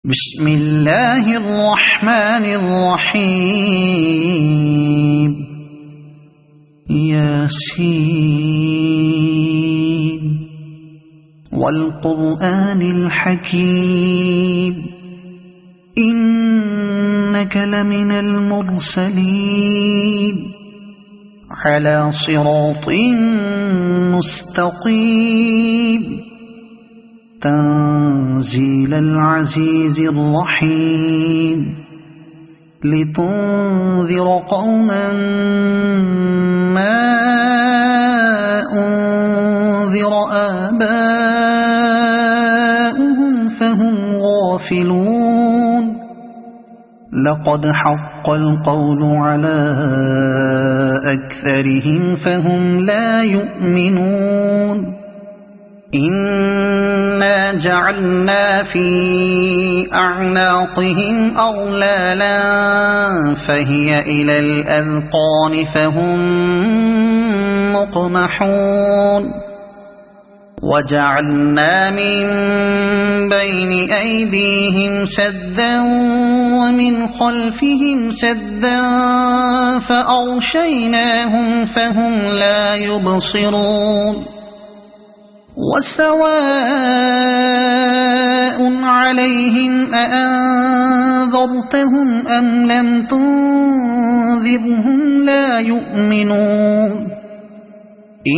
بسم الله الرحمن الرحيم ياسين والقرآن الحكيم إنك لمن المرسلين على صراط مستقيم تنزيل العزيز الرحيم لتنذر قوما ما أنذر آباؤهم فهم غافلون لقد حق القول على أكثرهم فهم لا يؤمنون إنا جعلنا في أعناقهم أغلالا فهي إلى الأذقان فهم مقمحون وجعلنا من بين أيديهم سدا ومن خلفهم سدا فأغشيناهم فهم لا يبصرون وسواء عليهم أأنذرتهم أم لم تنذرهم لا يؤمنون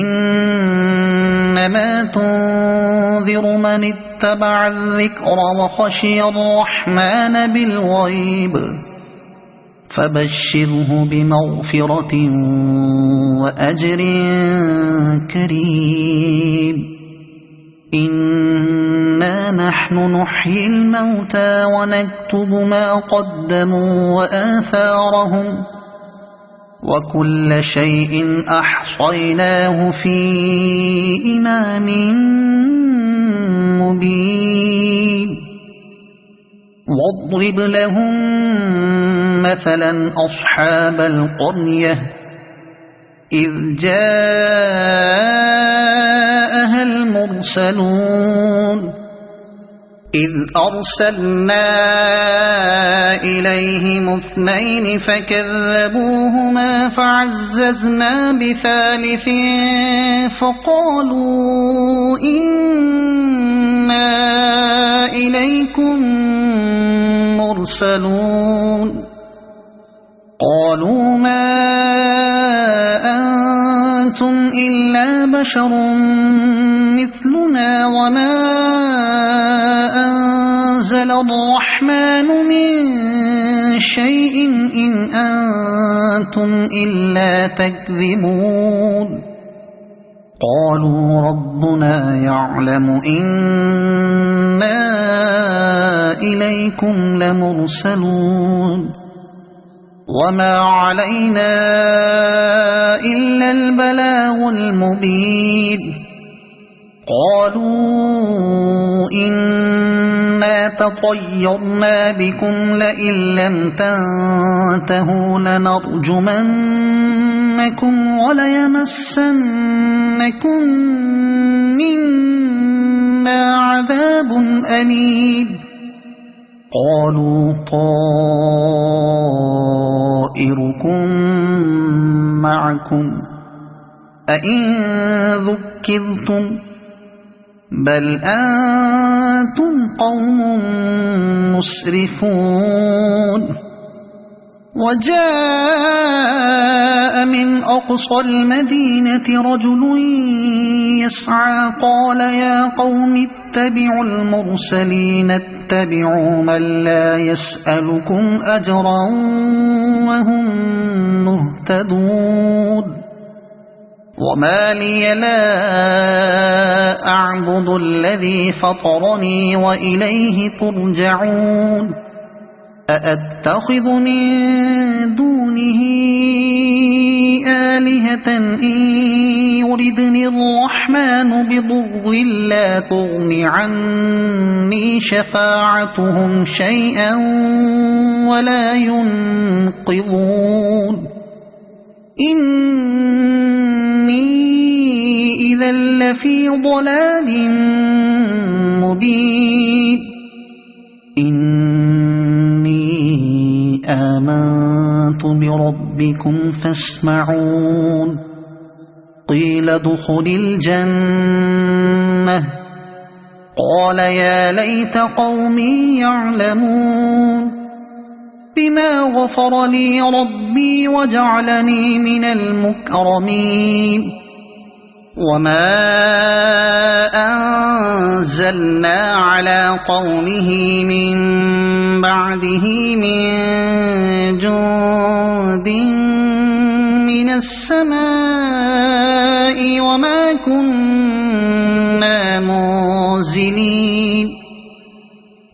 إنما تنذر من اتبع الذكر وخشي الرحمن بالغيب فبشره بمغفرة وأجر كريم إنا نحن نحيي الموتى ونكتب ما قدموا وآثارهم وكل شيء أحصيناه في إمام مبين واضرب لهم مثلا أصحاب القرية إذ جاءها المرسلون إذ أرسلنا إليهم اثنين فكذبوهما فعززنا بثالث فقالوا إنا إليكم مرسلون قالوا ما أنتم إلا بشر مثلنا وما أنزل الرحمن من شيء إن أنتم إلا تكذبون قالوا ربنا يعلم إنا إليكم لمرسلون وما علينا إلا البلاغ المبين قالوا إنا تطيرنا بكم لئن لم تنتهوا لنرجمنكم وليمسنكم منا عذاب أليم قالوا طائركم معكم أئن ذكرتم بل أنتم قوم مسرفون وجاء من أقصى المدينة رجل يسعى قال يا قوم اتبعوا المرسلين اتبعوا من لا يسألكم أجرا وهم مهتدون وما لي لا أعبد الذي فطرني وإليه ترجعون أأتخذ من دونه آلهة إن يردني الرحمن بضر لا تغن عني شفاعتهم شيئا ولا ينقذون إني إذا لفي ضلال مبين آمنت بربكم فاسمعون قيل ادخل الجنة قال يا ليت قومي يعلمون بما غفر لي ربي وجعلني من المكرمين وما أنزلنا على قومه من بعده من جند من السماء وما كنا منزلين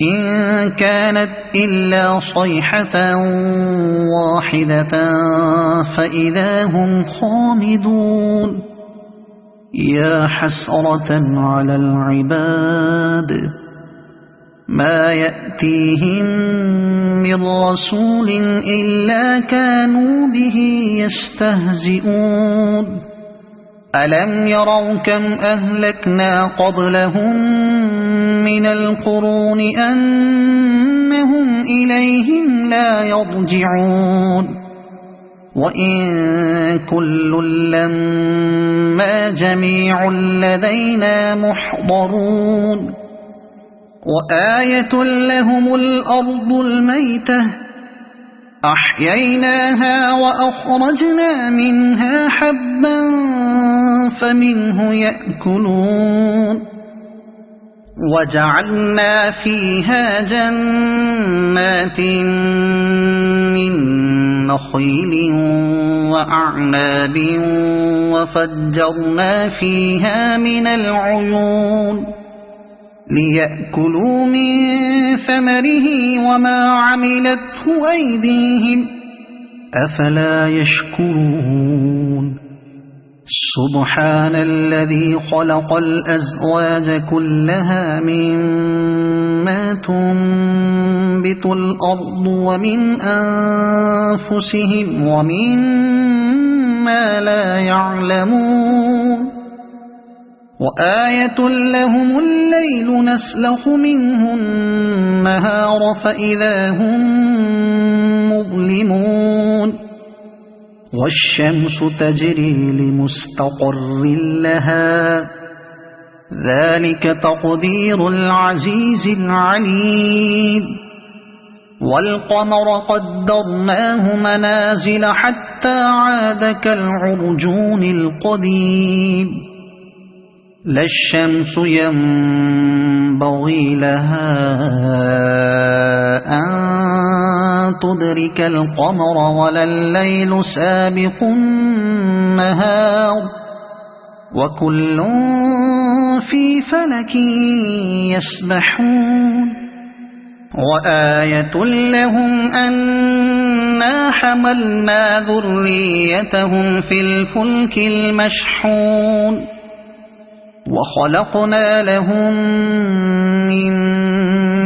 إن كانت إلا صيحة واحدة فإذا هم خامدون يا حسرة على العباد ما يأتيهم من رسول إلا كانوا به يستهزئون ألم يروا كم أهلكنا قبلهم من القرون أنهم إليهم لا يرجعون وإن كل لما جميع لدينا محضرون وآية لهم الأرض الميتة أحييناها وأخرجنا منها حبا فمنه يأكلون وجعلنا فيها جنات من نخيل وأعناب وفجرنا فيها من العيون ليأكلوا من ثمره وما عملته أيديهم أفلا يشكرون سبحان الذي خلق الأزواج كلها مما تنبت الأرض ومن أنفسهم ومما لا يعلمون وآية لهم الليل نسلخ منه النهار فإذا هم مظلمون والشمس تجري لمستقر لها ذلك تقدير العزيز العليم والقمر قدرناه منازل حتى عاد كالعرجون القديم لا الشمس ينبغي لها أن تدرك القمر ولا الليل سابق النهار وكل في فلك يسبحون وآية لهم أنا حملنا ذريتهم في الفلك المشحون وخلقنا لهم من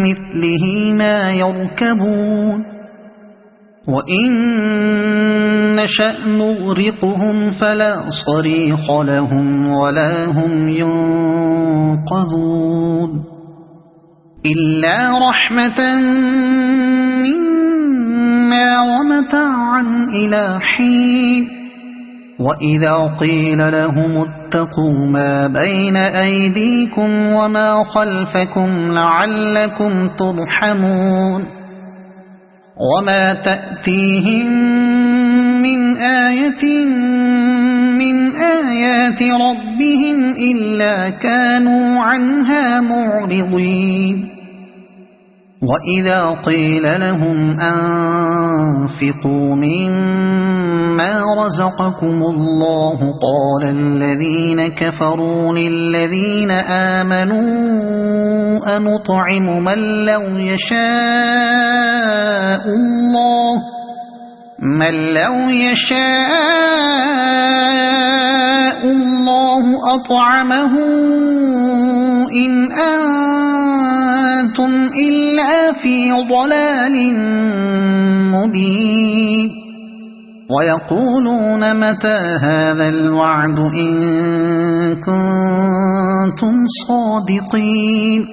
مثله ما يركبون وإن نشأ نغرقهم فلا صريخ لهم ولا هم ينقذون إلا رحمة منا ومتاعا إلى حين وإذا قيل لهم اتقوا ما بين أيديكم وما خلفكم لعلكم ترحمون وما تأتيهم من آية من آيات ربهم إلا كانوا عنها معرضين وإذا قيل لهم أنفقوا مما رزقكم الله قال الذين كفروا للذين آمنوا أنطعم من لو يشاء الله أطعمه إن أنتم إلا في ضلال مبين ويقولون متى هذا الوعد إن كنتم صادقين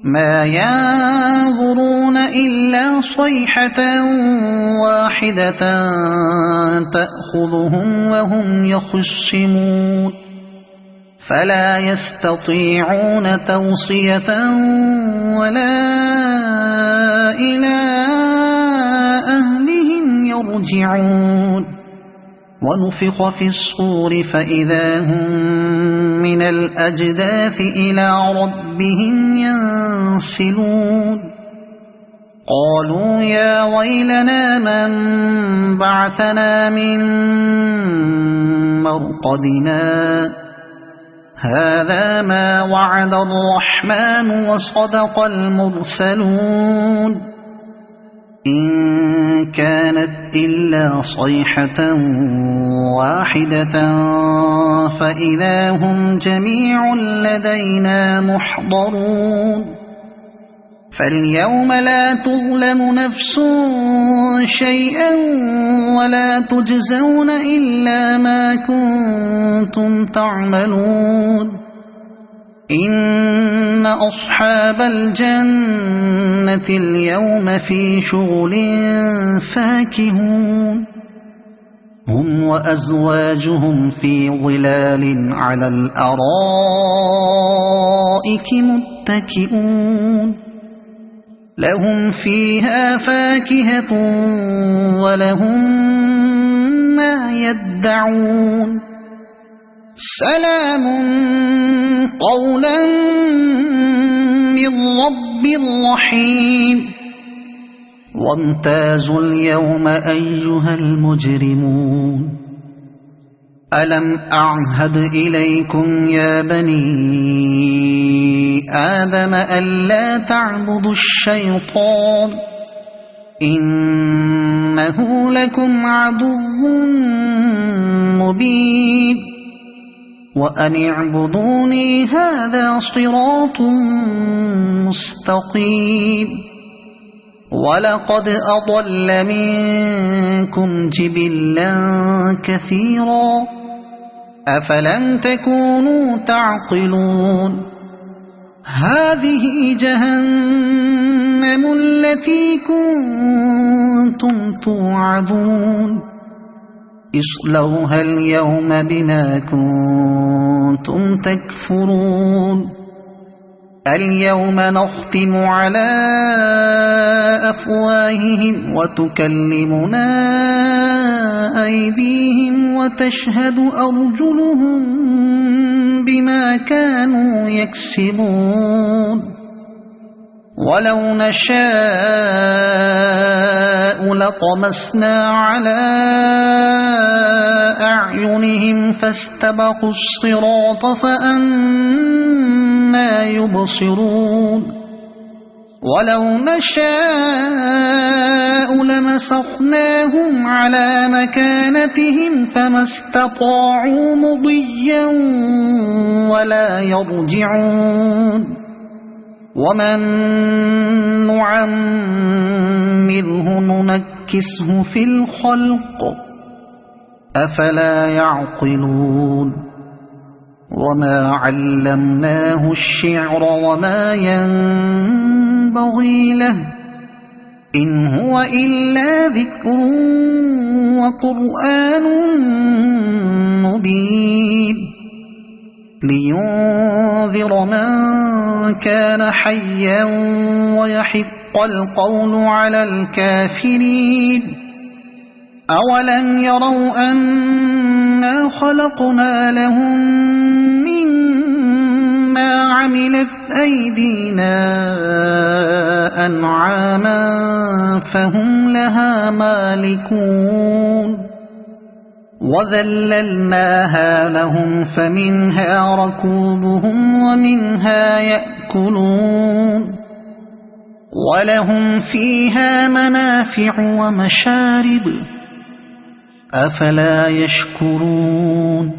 ما ينظرون إلا صيحة واحدة تأخذهم وهم يخصمون فلا يستطيعون توصية ولا إلى أهلهم يرجعون ونفخ في الصور فإذا هم من الأجداث إلى ربهم ينسلون قالوا يا ويلنا من بعثنا من مرقدنا هذا ما وعد الرحمن وصدق المرسلون إن كانت إلا صيحة واحدة فإذا هم جميع لدينا محضرون فاليوم لا تظلم نفس شيئا ولا تجزون إلا ما كنتم تعملون إن أصحاب الجنة اليوم في شغل فاكهون هم وأزواجهم في ظلال على الأرائك متكئون لهم فيها فاكهة ولهم ما يدعون سلام قولا من رب رحيم وامتازوا اليوم أيها المجرمون ألم أعهد إليكم يا بني آدم ألا تعبدوا الشيطان إنه لكم عدو مبين وأن اعبدوني هذا صراط مستقيم ولقد أضل منكم جبلا كثيرا أفلم تكونوا تعقلون هذه جهنم التي كنتم توعدون اصلوها اليوم بما كنتم تكفرون اليوم نختم على أفواههم وتكلمنا أيديهم وتشهد أرجلهم بما كانوا يكسبون ولو نشاء لطمسنا على أعينهم فاستبقوا الصراط فأنى يبصرون ولو نشاء لمسخناهم على مكانتهم فما استطاعوا مضيا ولا يرجعون ومن نعمره ننكسه في الخلق أفلا يعقلون وما علمناه الشعر وما ينبغي له إن هو إلا ذكر وقرآن مبين لينذر من كان حيا ويحق القول على الكافرين أولم يروا أنا خلقنا لهم مما عملت أيدينا أنعاما فهم لها مالكون وذللناها لهم فمنها ركوبهم ومنها يأكلون ولهم فيها منافع ومشارب أفلا يشكرون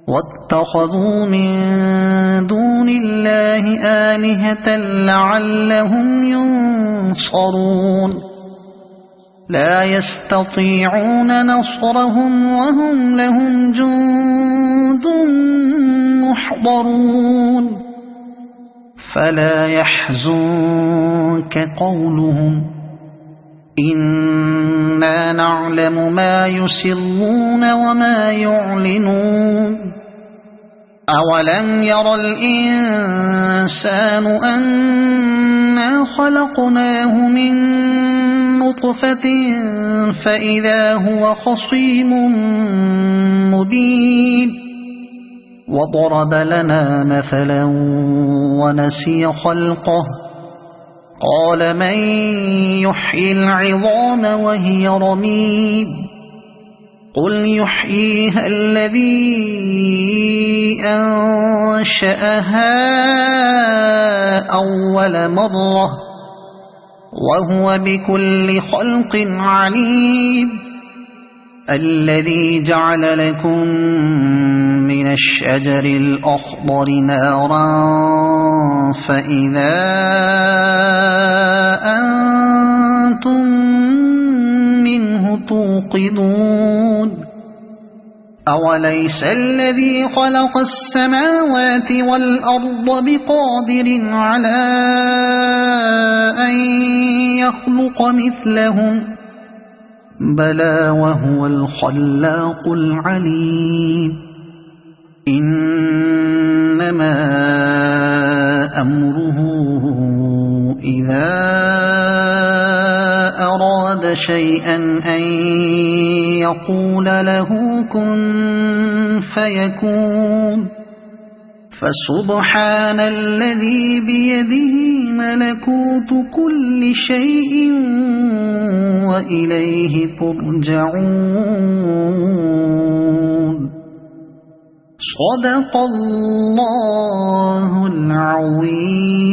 واتخذوا من دون الله آلهة لعلهم ينصرون لا يستطيعون نصرهم وهم لهم جند محضرون فلا يحزنك قولهم إنا نعلم ما يسرون وما يعلنون أولم ير الإنسان أنا خلقناه من نطفة فإذا هو خصيم مبين وضرب لنا مثلا ونسي خلقه قال من يحيي العظام وهي رميم قل يحييها الذي أنشأها أول مرة وهو بكل خلق عليم الذي جعل لكم من الشجر الأخضر نارا فإذا أنتم منه توقدون أوليس الذي خلق السماوات والأرض بقادر على أن يخلق مثلهم بلى وهو الخلاق العليم إنما أمره إذا أراد شيئا أن يقول له كن فيكون فسبحان الذي بيده ملكوت كل شيء وإليه ترجعون صدق الله العظيم.